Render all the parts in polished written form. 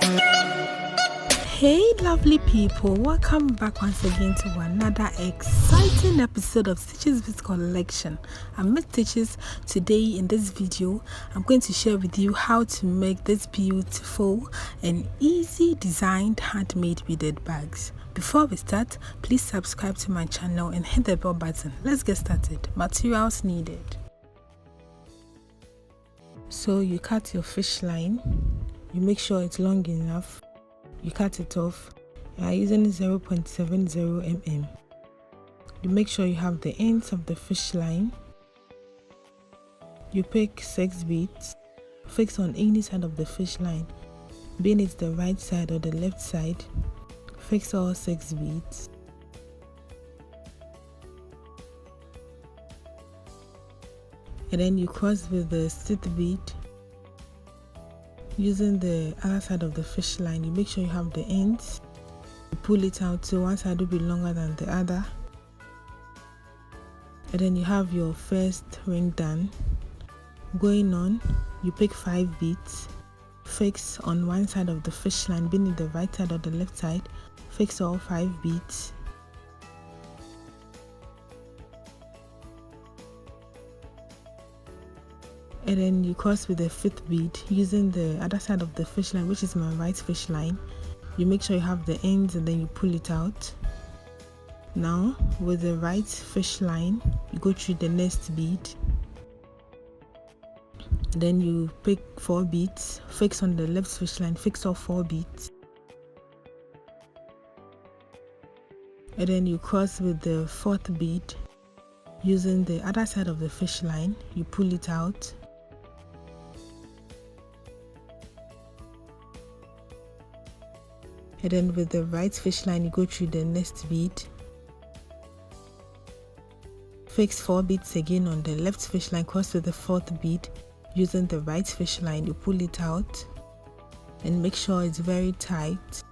Hey lovely people, welcome back once again to another exciting episode of Stitches with Collection. I'm Miss Stitches. Today in this video I'm going to share with you how to make this beautiful and easy designed handmade beaded bags. Before we start, please subscribe to my channel and hit the bell button. Let's get started. Materials needed. So you cut your fish line, you make sure it's long enough. You cut it off. You are using 0.70 mm. You make sure you have the ends of the fish line. You pick 6 beads, fix on any side of the fish line, being it the right side or the left side. Fix all 6 beads. And then you cross with the 6th bead. Using the other side of the fish line, you make sure you have the ends. You pull it out so one side will be longer than the other. And then you have your first ring done. Going on, you pick 5 beads. Fix on one side of the fish line, being it the right side or the left side. Fix all 5 beads. And then you cross with the 5th bead using the other side of the fish line, which is my right fish line. You make sure you have the ends and then you pull it out. Now with the right fish line, you go through the next bead. Then you pick 4 beads, fix on the left fish line, fix all 4 beads. And then you cross with the 4th bead using the other side of the fish line. You pull it out. And then with the right fish line, you go through the next bead. Fix 4 beads again on the left fish line, cross with the 4th bead. Using the right fish line, you pull it out and make sure it's very tight.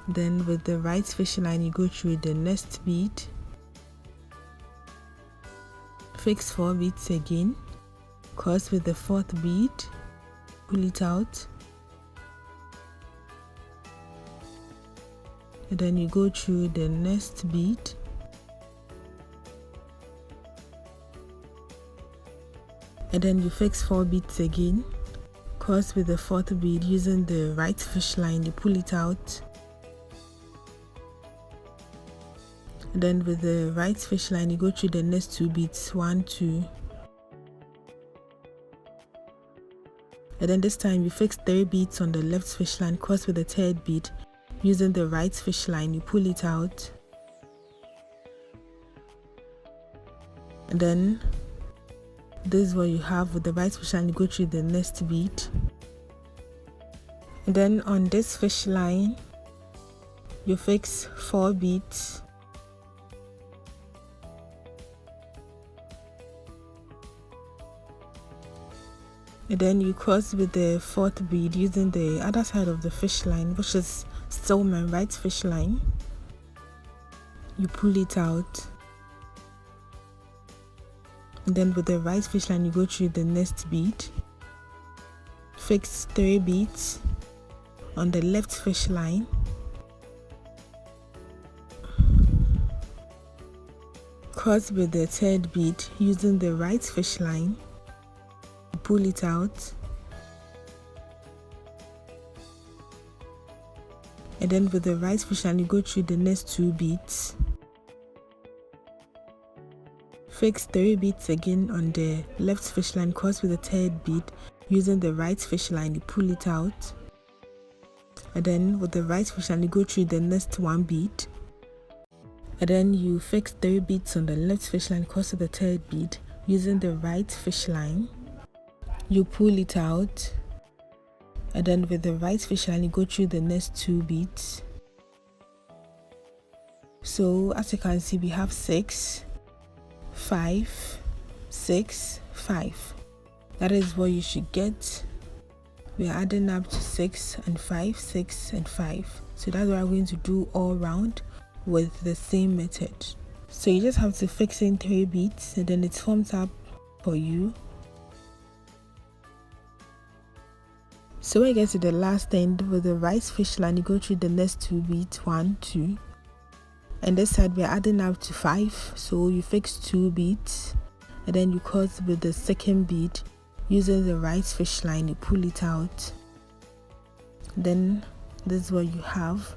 Then with the right fish line, you go through the next bead. Fix 4 beads again, cross with the 4th bead, pull it out. And then you go through the next bead. And then you fix 4 beads again, cross with the 4th bead using the right fish line, you pull it out. And then with the right fish line, you go through the next 2 beads, 1, 2. And then this time you fix 3 beads on the left fish line, cross with the 3rd bead. Using the right fish line, you pull it out. And then this is what you have with the right fish line. You go through the next bead. And then on this fish line, you fix 4 beads. And then you cross with the 4th bead using the other side of the fish line, which is still my right fish line. You pull it out. And then with the right fish line, you go through the next bead. Fix 3 beads on the left fish line. Cross with the 3rd bead using the right fish line. Pull it out. And then with the right fish line, you go through the next 2 beads. Fix 3 beads again on the left fish line, cross with the 3rd bead using the right fish line, you pull it out. And then with the right fish line, you go through the next 1 bead. And then you fix 3 beads on the left fish line, cross with the 3rd bead using the right fish line. You pull it out. And then with the right fish line, you go through the next 2 beads. So as you can see, we have 6, 5, 6, 5. That is what you should get. We are adding up to 6 and 5, 6 and 5. So that's what I'm going to do all round with the same method. So you just have to fix in 3 beads and then it forms up for you. So when you get to the last end with the right fish line, you go through the next 2 beads, 1, 2, and this side we're adding up to 5. So you fix 2 beads and then you cross with the second bead using the right fish line. You pull it out, then this is what you have.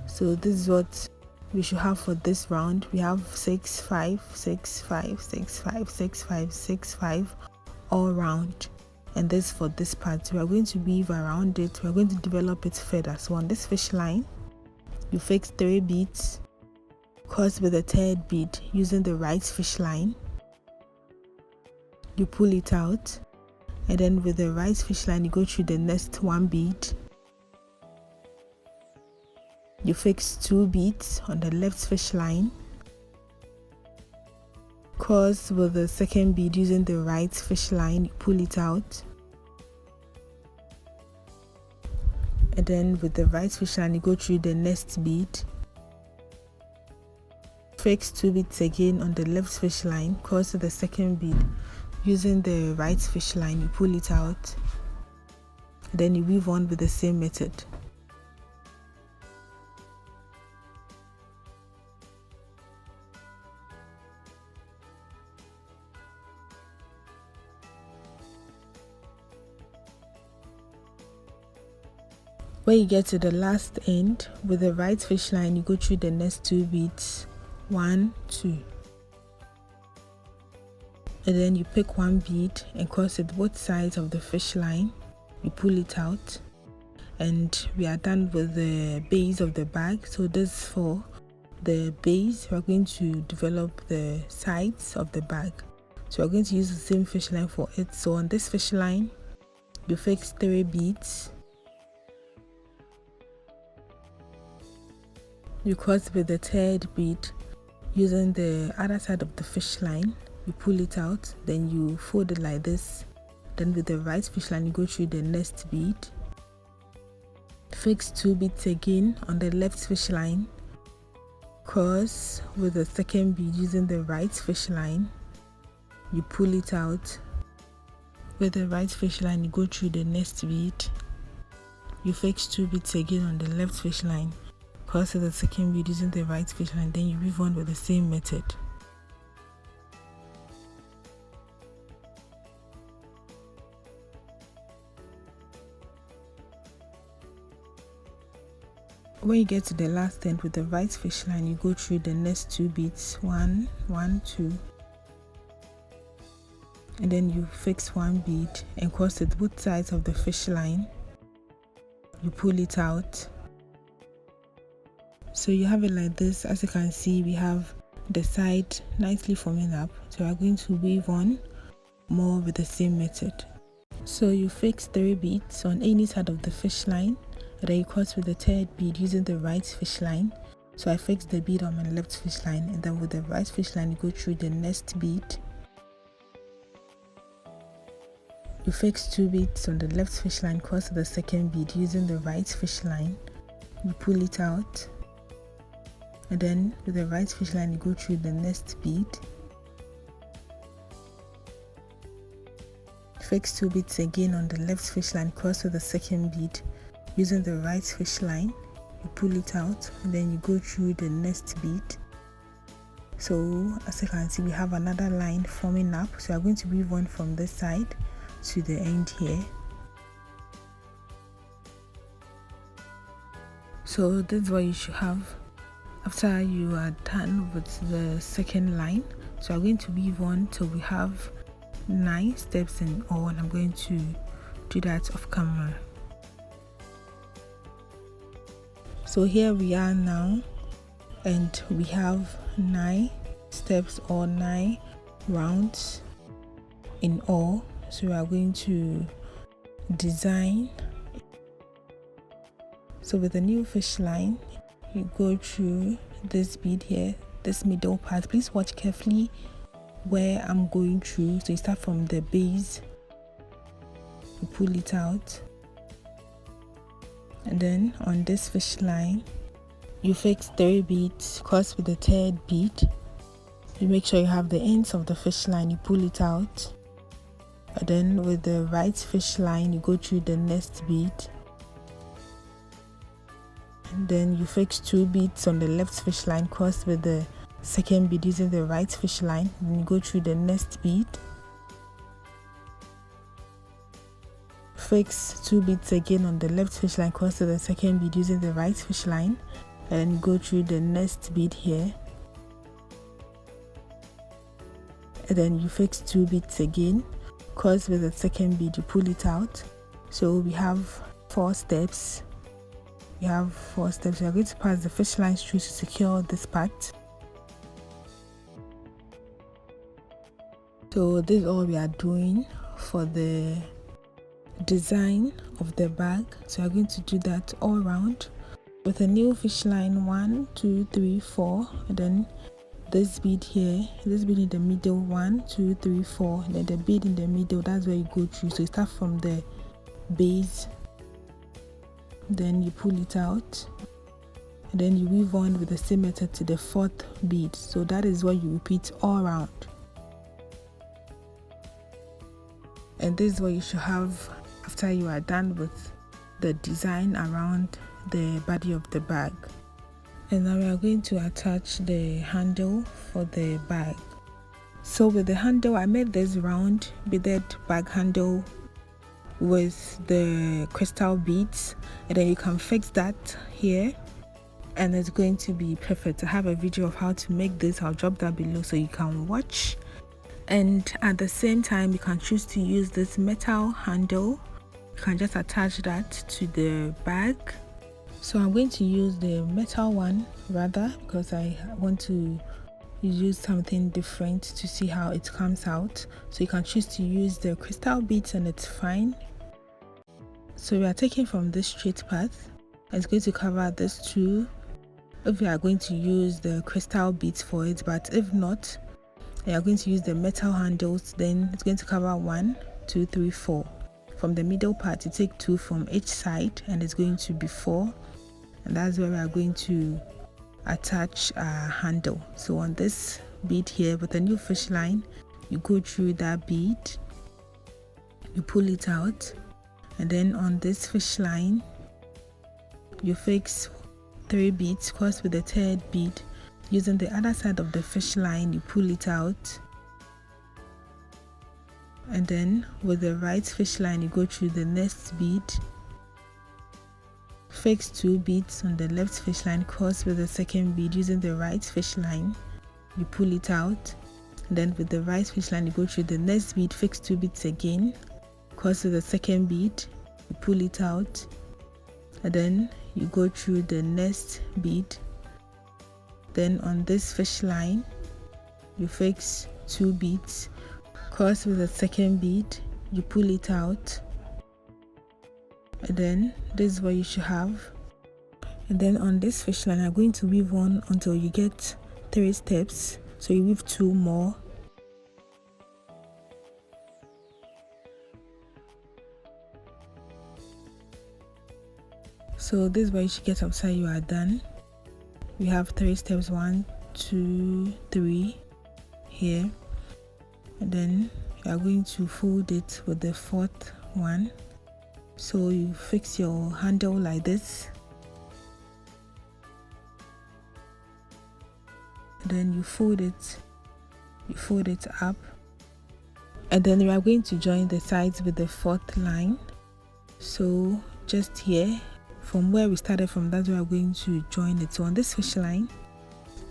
So this is what we should have for this round. We have 6 5 6 5 6 5 6 5 6 5 all round, and this for this part. We are going to weave around it. We are going to develop it further. So on this fish line, you fix 3 beads, cross with the third bead using the right fish line. You pull it out, and then with the right fish line you go through the next 1 bead. You fix 2 beads on the left fish line, cross with the second bead using the right fish line. You pull it out, and then with the right fish line you go through the next bead. Fix 2 beads again on the left fish line, cross to the second bead using the right fish line. You pull it out, then you weave on with the same method. When you get to the last end with the right fish line, you go through the next 2 beads, 1 2, and then you pick 1 bead and cross it both sides of the fish line. You pull it out, and we are done with the base of the bag. So this for the base, we are going to develop the sides of the bag. So we are going to use the same fish line for it. So on this fish line, you fix 3 beads. You cross with the third bead using the other side of the fish line. You pull it out, then you fold it like this. Then with the right fish line you go through the next bead. Fix 2 beads again on the left fish line. Cross with the second bead using the right fish line. You pull it out. With the right fish line you go through the next bead. You fix 2 beads again on the left fish line. Cross to the second bead using the right fish line, then you weave on with the same method. When you get to the last end with the right fish line, you go through the next 2 beads, 1 1 2, and then you fix 1 bead and cross it both sides of the fish line. You pull it out. So you have it like this. As you can see, we have the side nicely forming up. So we are going to weave on more with the same method. So you fix 3 beads on any side of the fish line, and then you cross with the third bead using the right fish line. So I fixed the bead on my left fish line, and then with the right fish line you go through the next bead. You fix 2 beads on the left fish line, cross to the second bead using the right fish line. You pull it out, and then with the right fish line you go through the next bead. Fix 2 beads again on the left fish line, cross to the second bead using the right fish line. You pull it out, and then you go through the next bead. So as you can see, we have another line forming up. So we are going to weave on from this side to the end here. So this is what you should have after you are done with the second line. So I'm going to weave on till we have 9 steps in all, and I'm going to do that off camera. So here we are now, and we have 9 steps or 9 rounds in all. So we are going to design. So with the new fish line, you go through this bead here, this middle part. Please watch carefully where I'm going through. So you start from the base, you pull it out, and then on this fish line you fix 3 beads, cross with the third bead. You make sure you have the ends of the fish line, you pull it out, And then with the right fish line, you go through the next bead, and then you fix 2 beads on the left fish line, cross with the second bead using the right fish line, then you go through the next bead, fix 2 beads again on the left fish line, cross to the second bead using the right fish line, and then go through the next bead here, and then you fix 2 beads again, cross with the second bead, you pull it out. So we have 4 steps. We are going to pass the fish lines through to secure this part. So this is all we are doing for the design of the bag. So we are going to do that all around with a new fish line, 1 2 3 4, and then this bead here, this bead in the middle, 1 2 3 4, and then the bead in the middle, that's where you go through. So you start from the base, then you pull it out, and then you weave on with the same method to the 4th bead. So that is what you repeat all around, and this is what you should have after you are done with the design around the body of the bag. And now we are going to attach the handle for the bag. So with the handle, I made this round beaded bag handle with the crystal beads, and then you can fix that here and it's going to be perfect. I have a video of how to make this. I'll drop that below so you can watch. And at the same time, you can choose to use this metal handle. You can just attach that to the bag. So I'm going to use the metal one rather, because I want to use something different to see how it comes out. So you can choose to use the crystal beads and it's fine. So we are taking from this straight path. It's going to cover this too if we are going to use the crystal beads for it, but if not, we are going to use the metal handles. Then it's going to cover 1 2 3 4. From the middle part, you take 2 from each side and it's going to be 4, and that's where we are going to attach our handle. So on this bead here with a new fish line, you go through that bead, you pull it out, and then on this fish line you fix 3 beads, cross with the 3rd bead using the other side of the fish line, you pull it out, and then with the right fish line you go through the next bead, fix 2 beads on the left fish line, cross with the 2nd bead using the right fish line, you pull it out, and then with the right fish line you go through the next bead, fix 2 beads again, cross with the 2nd bead, you pull it out, and then you go through the next bead. Then on this fish line you fix 2 beads, cross with the 2nd bead, you pull it out, and then this is what you should have. And then on this fish line, I'm going to weave on until you get 3 steps. So you weave 2 more, so this is what you should get after you are done. We have 3 steps, 1 2 3 here, and then you are going to fold it with the 4th one. So you fix your handle like this, and then you fold it up, and then we are going to join the sides with the 4th line. So just here from where we started from, that's where we're going to join it. So on this fish line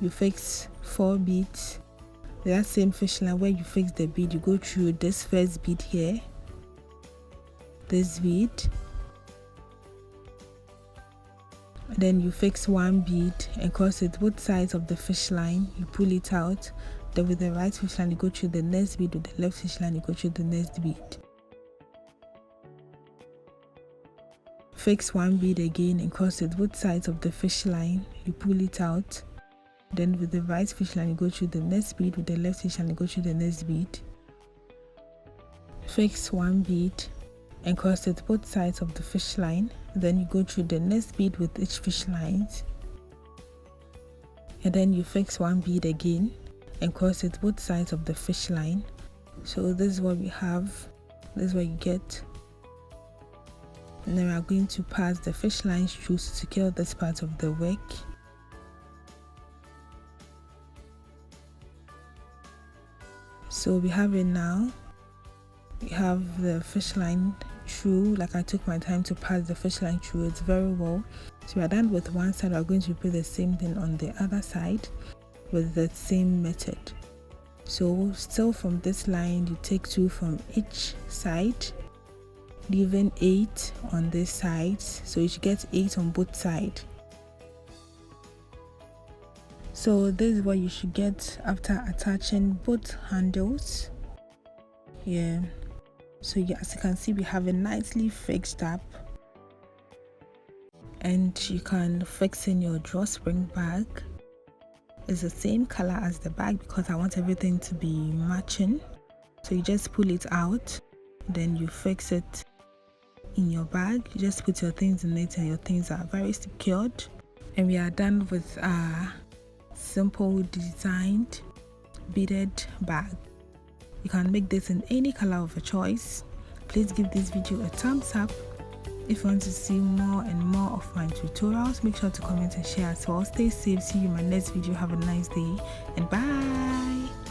you fix 4 beads. That same fish line where you fix the bead, you go through this first bead here, this bead, and then you fix 1 bead and cross it both sides of the fish line, you pull it out. Then with the right fish line you go through the next bead, with the left fish line you go through the next bead, fix 1 bead again and cross it both sides of the fish line, you pull it out. Then with the right fish line you go through the next bead, with the left fish line you go through the next bead, fix 1 bead and cross it both sides of the fish line. Then you go through the next bead with each fish line, and then you fix 1 bead again and cross it both sides of the fish line. So this is what we have This is what you get. And then we are going to pass the fishline through to secure this part of the work. So we have it now. We have the fishline through, like I took my time to pass the fishline through it very well. So we are done with one side. We are going to repeat the same thing on the other side with the same method. So still from this line, you take 2 from each side, leaving 8 on this side. So you should get 8 on both sides. So this is what you should get after attaching both handles. Yeah. So as you can see, we have it nicely fixed up. And you can fix in your drawstring bag. It's the same color as the bag because I want everything to be matching. So you just pull it out, then you fix it in your bag. You just put your things in it and your things are very secured. And we are done with our simple designed beaded bag. You can make this in any color of your choice. Please give this video a thumbs up. If you want to see more and more of my tutorials, make sure to comment and share as well. Stay safe. See you in my next video. Have a nice day and bye.